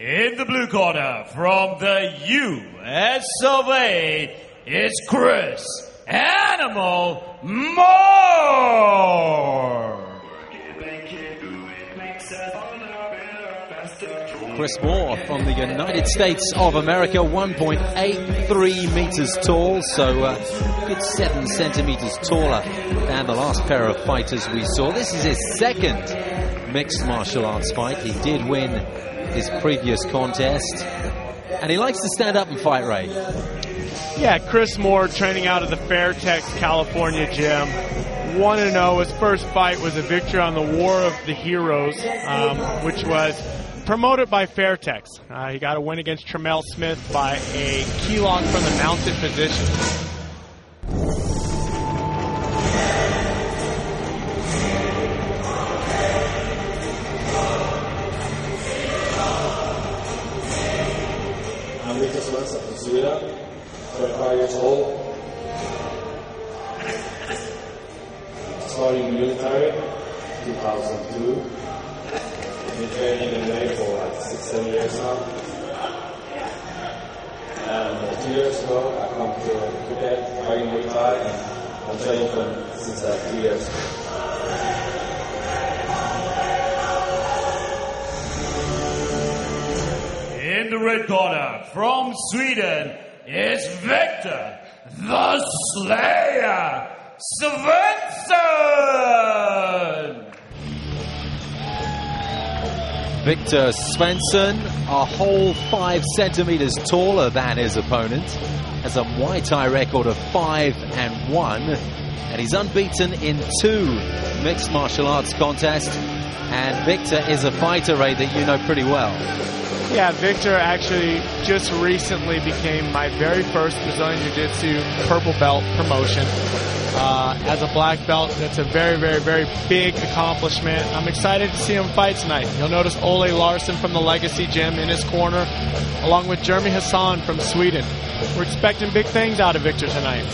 In the blue corner, from the US of A, it's Chris Animal Moore. Chris Moore from the United States of America, 1.83 meters tall, so good 7 centimeters taller than the last pair of fighters we saw. This is his second mixed martial arts fight. He did win his previous contest, and he likes to stand up and fight, Ray. Yeah, Chris Moore training out of the Fairtex, California gym. 1-0. His first fight was a victory on the War of the Heroes, which was promoted by Fairtex. He got a win against Tremel Smith by a key lock from the mounted position. I'm Wiktor Svensson from Sweden, 25 years old. Started in the military 2002. Been training in MMA for like 6-7 years now. And 2 years ago I come to Phuket, fighting Muay Thai, and I'm training since 2 years. In the red corner, from Sweden, is Wiktor the Slayer Svensson. Wiktor Svensson, a whole 5 centimeters taller than his opponent, has a Muay Thai record of 5-1, and he's unbeaten in 2 mixed martial arts contests. And Wiktor is a fighter, Ray, that you know pretty well. Yeah, Wiktor actually just recently became my very first Brazilian Jiu-Jitsu purple belt promotion. As a black belt, that's a very, very, very big accomplishment. I'm excited to see him fight tonight. You'll notice Ole Larsson from the Legacy Gym in his corner, along with Jeremy Hassan from Sweden. We're expecting big things out of Wiktor tonight.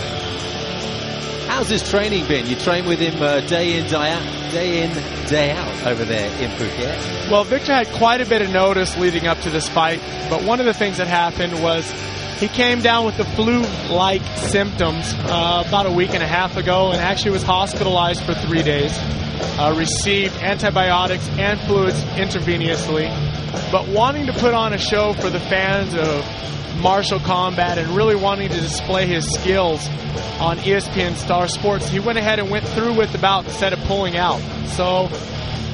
How's his training been? You train with him day in, day out over there in Phuket. Well, Wiktor had quite a bit of notice leading up to this fight, but one of the things that happened was he came down with the flu-like symptoms about a week and a half ago, and actually was hospitalized for 3 days. Received antibiotics and fluids intravenously, but wanting to put on a show for the fans of martial combat and really wanting to display his skills on ESPN Star Sports, he went ahead and went through with the bout instead of pulling out. So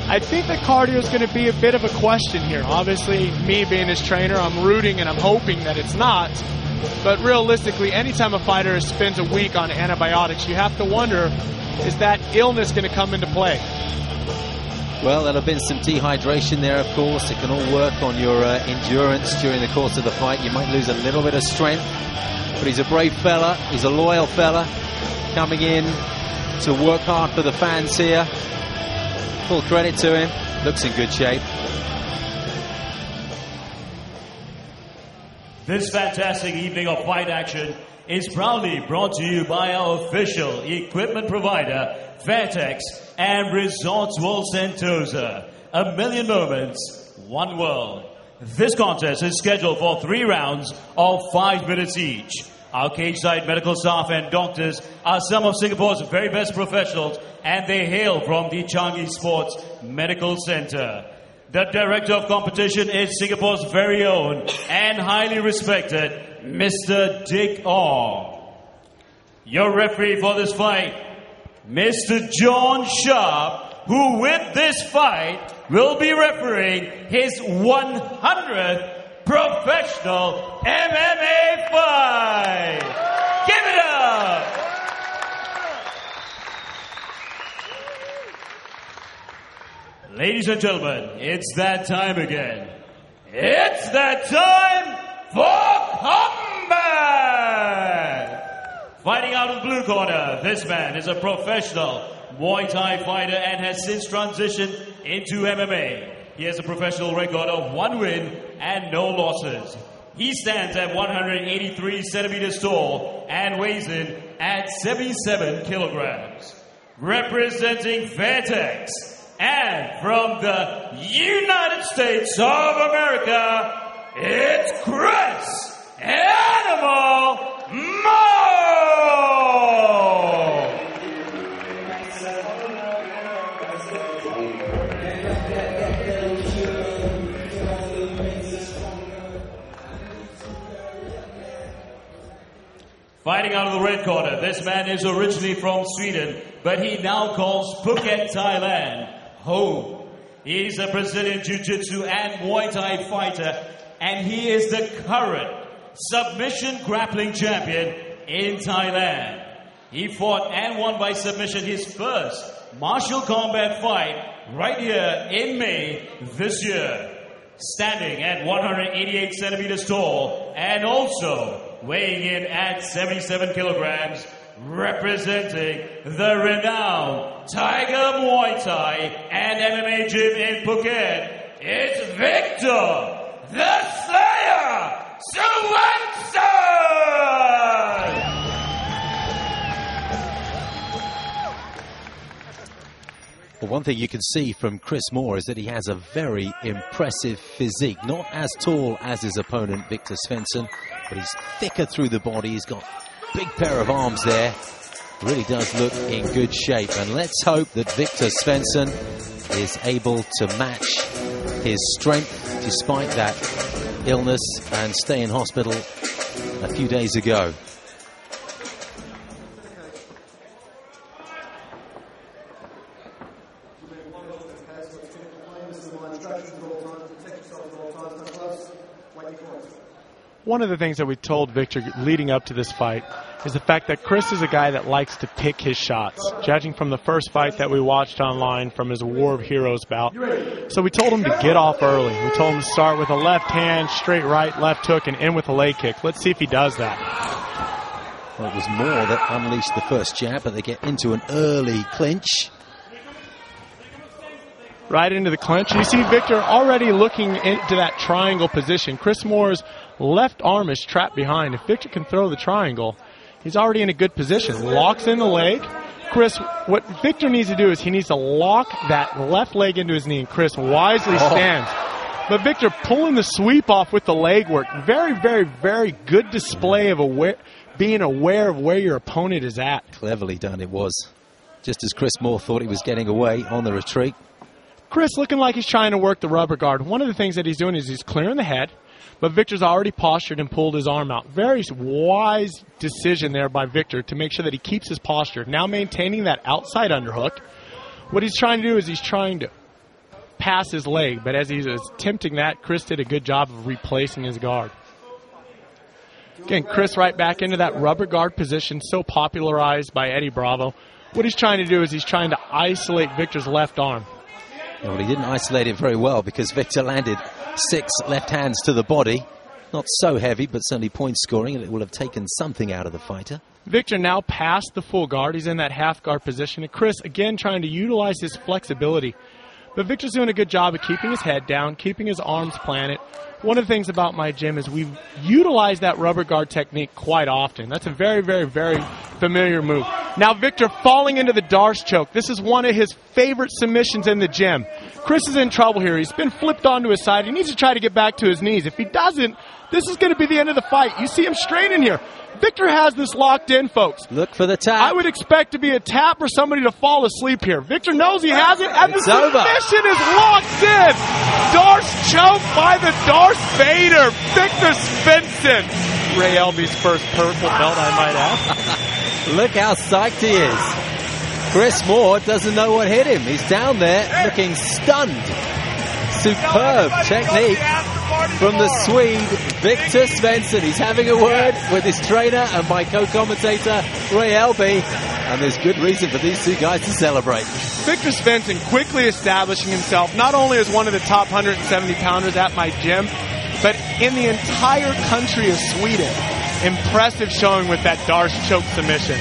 I think that cardio is going to be a bit of a question here. Obviously, me being his trainer, I'm rooting and I'm hoping that it's not. But realistically, anytime a fighter spends a week on antibiotics, you have to wonder, is that illness going to come into play? Well, there'll have been some dehydration there, of course. It can all work on your endurance during the course of the fight. You might lose a little bit of strength, but he's a brave fella. He's a loyal fella, coming in to work hard for the fans here. Full credit to him. Looks in good shape. This fantastic evening of fight action is proudly brought to you by our official equipment provider, Fairtex and Resorts World Sentosa. A million moments, one world. This contest is scheduled for 3 rounds of 5 minutes each. Our cage-side medical staff and doctors are some of Singapore's very best professionals, and they hail from the Changi Sports Medical Center. The director of competition is Singapore's very own and highly respected Mr. Dick Ong. Your referee for this fight, Mr. John Sharp, who with this fight will be refereeing his 100th professional MMA fight. Give it up! Ladies and gentlemen, it's that time again. It's that time for combat! Fighting out of the blue corner, this man is a professional Muay Thai fighter and has since transitioned into MMA. He has a professional record of 1 win and no losses. He stands at 183 centimeters tall and weighs in at 77 kilograms. Representing Fairtex and from the United States of America, it's Chris Animal Moore! Fighting out of the red corner, this man is originally from Sweden, but he now calls Phuket, Thailand, home. He's a Brazilian Jiu-Jitsu and Muay Thai fighter, and he is the current submission grappling champion in Thailand. He fought and won by submission his first martial combat fight right here in May this year. Standing at 188 centimeters tall and also weighing in at 77 kilograms, representing the renowned Tiger Muay Thai and MMA gym in Phuket, it's Wiktor the Slayer Svensson! Well, one thing you can see from Chris Moore is that he has a very impressive physique. Not as tall as his opponent, Wiktor Svensson, but he's thicker through the body. He's got a big pair of arms there. Really does look in good shape. And let's hope that Wiktor Svensson is able to match his strength despite that illness and stay in hospital a few days ago. One of the things that we told Wiktor leading up to this fight is the fact that Chris is a guy that likes to pick his shots, judging from the first fight that we watched online from his War of Heroes bout. So we told him to get off early. We told him to start with a left hand, straight right, left hook, and end with a leg kick. Let's see if he does that. Well, it was Moore that unleashed the first jab, but they get into an early clinch. Right into the clinch. You see Wiktor already looking into that triangle position. Chris Moore's left arm is trapped behind. If Wiktor can throw the triangle, he's already in a good position. Locks in the leg. Chris, what Wiktor needs to do is he needs to lock that left leg into his knee, and Chris wisely stands. But Wiktor pulling the sweep off with the leg work. Very, very, very good display of being aware of where your opponent is at. Cleverly done it was. Just as Chris Moore thought he was getting away on the retreat. Chris looking like he's trying to work the rubber guard. One of the things that he's doing is he's clearing the head, but Wiktor's already postured and pulled his arm out. Very wise decision there by Wiktor to make sure that he keeps his posture. Now maintaining that outside underhook. What he's trying to do is he's trying to pass his leg, but as he's attempting that, Chris did a good job of replacing his guard. Again, Chris right back into that rubber guard position, so popularized by Eddie Bravo. What he's trying to do is he's trying to isolate Wiktor's left arm. Yeah, well, he didn't isolate it very well because Wiktor landed 6 left hands to the body. Not so heavy, but certainly point scoring, and it will have taken something out of the fighter. Wiktor now past the full guard. He's in that half guard position. And Chris, again, trying to utilize his flexibility. But Wiktor's doing a good job of keeping his head down, keeping his arms planted. One of the things about my gym is we utilize that rubber guard technique quite often. That's a very, very, very familiar move. Now Wiktor falling into the Darce choke. This is one of his favorite submissions in the gym. Chris is in trouble here. He's been flipped onto his side. He needs to try to get back to his knees. If he doesn't, this is going to be the end of the fight. You see him straining here. Wiktor has this locked in, folks. Look for the tap. I would expect to be a tap or somebody to fall asleep here. Wiktor knows he has it, and the submission is locked in. Darce choke by the Darth Vader. Wiktor Svensson. Ray Elby's first purple belt, I might add. Look how psyched he is. Chris Moore doesn't know what hit him. He's down there looking stunned. Superb technique from the Swede, Wiktor Svensson. He's having a word with his trainer and my co-commentator, Ray Elby. And there's good reason for these two guys to celebrate. Wiktor Svensson quickly establishing himself not only as one of the top 170-pounders at my gym, but in the entire country of Sweden. Impressive showing with that Darce choke submission.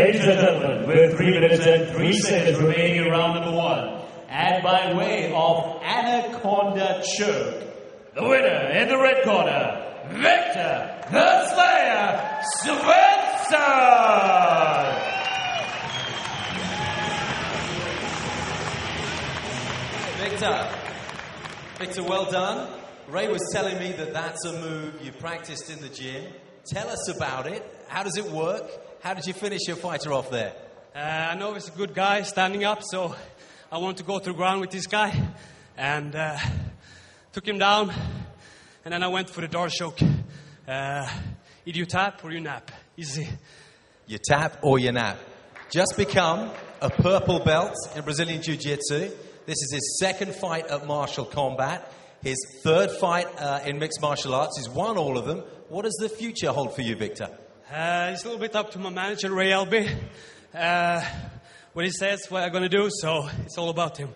Ladies and gentlemen, with 3 minutes and 3 seconds remaining in round number 1, and by way of Anaconda choke, the winner in the red corner, Wiktor the Slayer Svensson! Wiktor, well done. Ray was telling me that that's a move you practiced in the gym. Tell us about it. How does it work? How did you finish your fighter off there? I know he's a good guy standing up, so I want to go through ground with this guy. And took him down, and then I went for the door choke. Either you tap or you nap. Easy. You tap or you nap. Just become a purple belt in Brazilian Jiu-Jitsu. This is his second fight at martial combat. His third fight in mixed martial arts. He's won all of them. What does the future hold for you, Wiktor? It's a little bit up to my manager, Ray Elby. What he says, what I'm going to do, so it's all about him.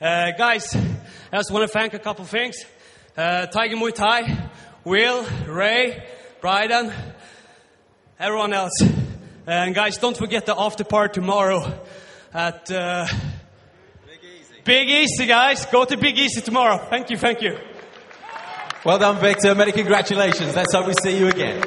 Guys, I just want to thank a couple things. Tiger Muay Thai, Will, Ray, Bryden, everyone else. And guys, don't forget the after party tomorrow at Big Easy, guys. Go to Big Easy tomorrow. Thank you, thank you. Well done, Wiktor. Many congratulations. Let's hope we see you again.